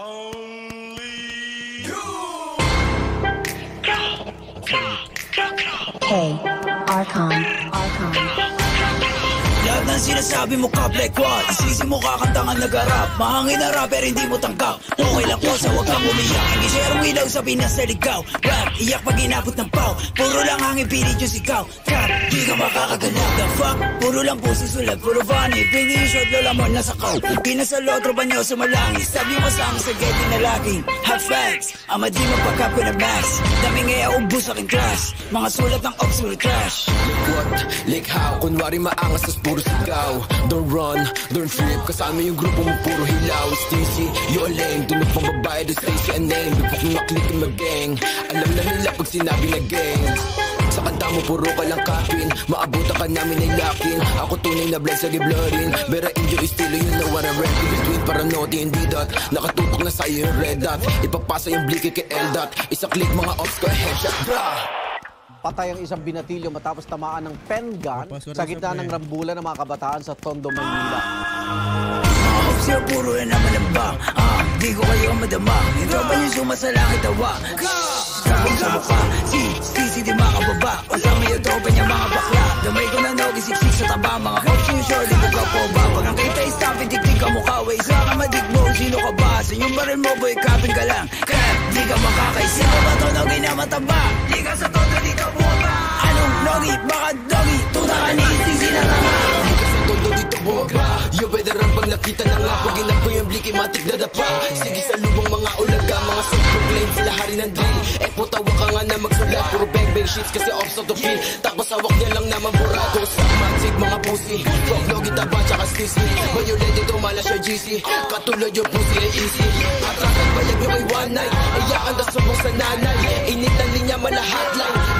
Only you. Hey, Archon. Lahat ng sinasabi mo ka, Black Wall. Isisi mo kakantangan nag-arap. Mahangin na rapper, hindi mo tanggap. Okay lang ko sa huwag kang umiyak. Hindi share ilaw sa Pinas na ligaw. Rap, iyak pag inabot ng pau. Puro lang hangin, pilit yung sigaw. Cap, di ka makakaganap. The fuck, puro lang pusi sulat. Puro funny, pingi yung short, lola mo nasa kaw. Pinas sa lotro ba nyo sumalangis. Sabi mo kasama sa getty na laging hot facts. Ama di magpagkap ko na max. Daming ngaya ubus aking class. Mga sulat ng ops, puro trash. What? Like how? Kunwari maangas tas puro sigaw. Don't run, don't trip. Kasama yung grupo mo puro hilaw. Stacy, you're lame. Dunok pang babae, do Stacy and name. Bukok mo maklik yung mag-gang. Alam na nila pag sinabi na gang. Sa kanta mo puro ka lang kapin. Maabutan ka namin ay lakin. Ako tunay na blood sa giblorin. Bera injo estilo, you know what I'm ready. Between paranote and D-dot. Nakatutok na sa'yo yung red dot. Ipapasa yung bliki kay L-dot. Isa click mga ops ko headshot, brah. Patay ang isang binatilyo matapos tamaan ng pen gun sa gitna ng rambulan ng mga kabataan sa Tondo, Maynila. Siya puro na naman ang bang. Di ko kayo madama. Ito ba yung suma sa langit tawa? Kapag sa mukha, si di makababa. Kasama yung tropa niya mga bakla. Damay ko na nogi, siksik sa taba. Mga cops yung short, di ko po ba? Pag ang kita stop, itik-tik ka mukha. Way sa kamadig mo, sino ka ba? Sa yung baril mo, boy, kapin ka lang. Kaya di ka makakaisi. Ako ba to nogi na mataba? Di ka sa todo, di ka buwaba. Anong nogi? Baka dogi? Tuta ka ni isisi na tanga. Todo dito buwaba. Yo, veteran pag nakita na nga. Pag inap ko yung bliki, matik na dapa. Sige sa lubong mga ulaga. Mga self-proclaim sila hari ng drill. Tawa ka nga na magsulat. Puro bang-bang shits kasi off sa to feel. Tapos hawak niya lang naman burato. Stop magic mga pussy. Frog logi taba tsaka stissy. Violate ito mala siya GC. Katulad yung pussy ay easy. Atrasan bayag nyo ay one night. Iyakan na subong sa nanay. Init ang linya mala hotline.